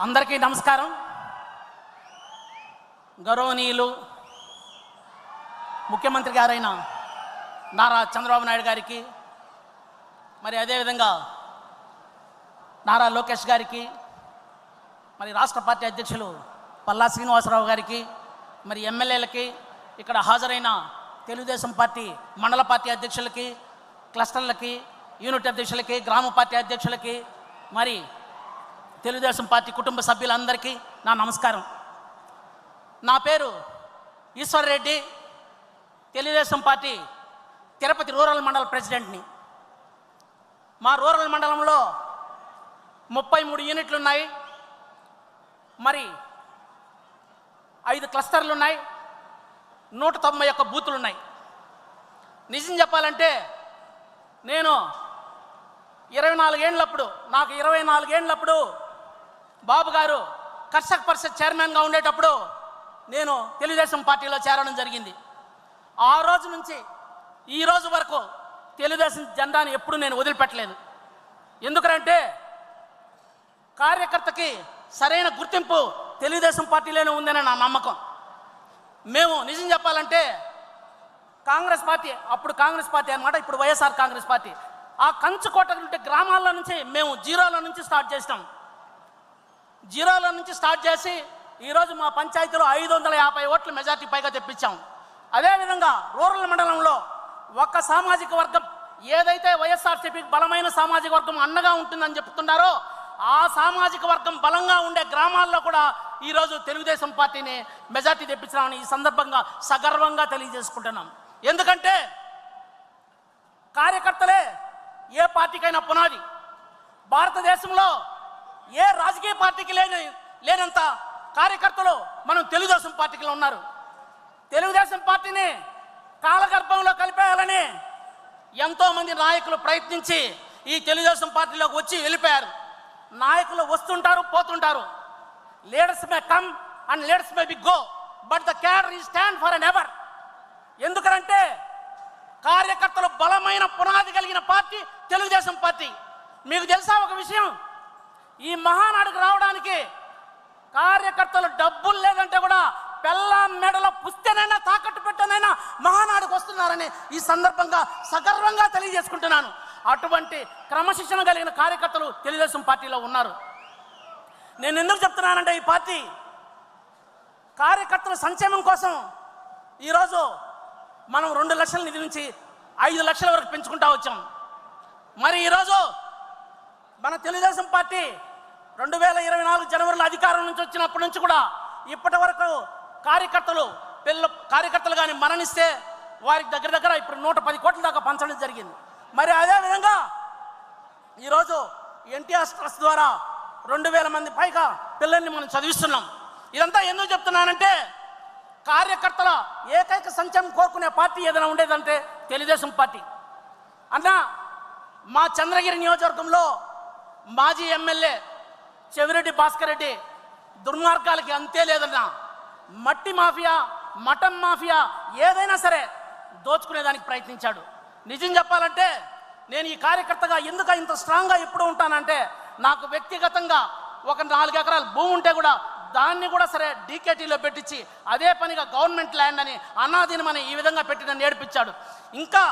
అందరికీ నమస్కారం. గౌరవనీయులు ముఖ్యమంత్రి గారైన నారా చంద్రబాబు నాయుడు గారికి, మరి అదేవిధంగా నారా లోకేష్ గారికి, మరి రాష్ట్ర పార్టీ అధ్యక్షులు పల్లా శ్రీనివాసరావు గారికి, మరి ఎమ్మెల్యేలకి, ఇక్కడ హాజరైన తెలుగుదేశం పార్టీ మండల పార్టీ అధ్యక్షులకి, క్లస్టర్లకి, యూనిట్ అధ్యక్షులకి, గ్రామ పార్టీ అధ్యక్షులకి, మరి తెలుగుదేశం పార్టీ కుటుంబ సభ్యులందరికీ నా నమస్కారం. నా పేరు ఈశ్వర్ రెడ్డి, తెలుగుదేశం పార్టీ తిరుపతి రూరల్ మండల ప్రెసిడెంట్ని. మా రూరల్ మండలంలో 33 యూనిట్లు ఉన్నాయి, మరి 5 క్లస్టర్లు ఉన్నాయి, 191 బూతులు ఉన్నాయి. నిజం చెప్పాలంటే నేను 24 ఏళ్ళప్పుడు, నాకు 24 ఏళ్ళప్పుడు బాబు గారు కర్షక పరిషత్ చైర్మన్గా ఉండేటప్పుడు నేను తెలుగుదేశం పార్టీలో చేరడం జరిగింది. ఆ రోజు నుంచి ఈ రోజు వరకు తెలుగుదేశం జెండాని ఎప్పుడు నేను వదిలిపెట్టలేదు. ఎందుకంటే కార్యకర్తకి సరైన గుర్తింపు తెలుగుదేశం పార్టీలోనే ఉందని నా నమ్మకం. మేము నిజం చెప్పాలంటే కాంగ్రెస్ పార్టీ, అప్పుడు కాంగ్రెస్ పార్టీ అన్నమాట, ఇప్పుడు వైఎస్ఆర్ కాంగ్రెస్ పార్టీ, ఆ కంచుకోట గ్రామాల్లో నుంచి మేము జీరోలో నుంచి స్టార్ట్ చేసినాం. జీరోలో నుంచి స్టార్ట్ చేసి ఈరోజు మా పంచాయతీలో 550 ఓట్ల మెజార్టీ పైగా తెప్పించాం. అదేవిధంగా రూరల్ మండలంలో ఒక సామాజిక వర్గం ఏదైతే వైఎస్ఆర్సీపీకి బలమైన సామాజిక వర్గం అండగా ఉంటుందని చెప్తున్నారో ఆ సామాజిక వర్గం బలంగా ఉండే గ్రామాల్లో కూడా ఈరోజు తెలుగుదేశం పార్టీని మెజార్టీ తెప్పించామని ఈ సందర్భంగా సగర్వంగా తెలియజేసుకుంటున్నాం. ఎందుకంటే కార్యకర్తలే ఏ పార్టీకైనా పునాది. భారతదేశంలో ఏ రాజకీయ పార్టీకి లేనంత కార్యకర్తలు మనం తెలుగుదేశం పార్టీలో ఉన్నారు. తెలుగుదేశం పార్టీని కాలగర్భంలో కలిపేయాలని ఎంతోమంది నాయకులు ప్రయత్నించి ఈ తెలుగుదేశం పార్టీలోకి వచ్చి వెళ్ళిపోయారు. నాయకులు వస్తుంటారు, పోతుంటారు. Leaders may come and leaders may be go, but the cadre is stand for and ever. ఎందుకంటే కార్యకర్తలు బలమైన పునాది కలిగిన పార్టీ తెలుగుదేశం పార్టీ. మీకు తెలుసా ఒక విషయం, ఈ మహానాడుకు రావడానికి కార్యకర్తలు డబ్బులు లేదంటే కూడా పెళ్ళాం మెడలో పుస్తెనైనా తాకట్టు పెట్టనైనా మహానాడుకు వస్తున్నారని ఈ సందర్భంగా సగర్వంగా తెలియజేసుకుంటున్నాను. అటువంటి క్రమశిక్షణ కలిగిన కార్యకర్తలు తెలుగుదేశం పార్టీలో ఉన్నారు. నేను ఎందుకు చెప్తున్నానంటే ఈ పార్టీ కార్యకర్తల సంక్షేమం కోసం ఈరోజు మనం 2 లక్షల నిధి నుంచి 5 లక్షల వరకు పెంచుకుంటా వచ్చాం. మరి ఈరోజు మన తెలుగుదేశం పార్టీ 2024 జనవరిలో అధికారం నుంచి వచ్చినప్పటి నుంచి కూడా ఇప్పటి వరకు కార్యకర్తలు కానీ మరణిస్తే వారికి దగ్గర ఇప్పుడు 110 కోట్ల దాకా పంచడం జరిగింది. మరి అదేవిధంగా ఈరోజు ఎన్టీఆర్ ట్రస్ట్ ద్వారా 2000 మంది పైగా పిల్లల్ని మనం చదివిస్తున్నాం. ఇదంతా ఎందుకు చెప్తున్నానంటే కార్యకర్తల ఏకైక సంక్షేమం కోరుకునే పార్టీ ఏదైనా ఉండేదంటే తెలుగుదేశం పార్టీ. అన్న మా చంద్రగిరి నియోజకవర్గంలో మాజీ ఎమ్మెల్యే చెవిరెడ్డి భాస్కర్ రెడ్డి దుర్మార్గాలకి అంతే లేదన్నా. మట్టి మాఫియా, మటన్ మాఫియా ఏదైనా సరే దోచుకునేదానికి ప్రయత్నించాడు. నిజం చెప్పాలంటే నేను ఈ కార్యకర్తగా ఎందుకు ఇంత స్ట్రాంగ్గా ఎప్పుడు ఉంటానంటే నాకు వ్యక్తిగతంగా ఒక 4 ఎకరాల భూమి ఉంటే కూడా దాన్ని కూడా సరే డీకేటీలో పెట్టించి అదే పనిగా గవర్నమెంట్ ల్యాండ్ అని అనాధీనమని ఈ విధంగా పెట్టి నన్ను ఏడిపించాడు. ఇంకా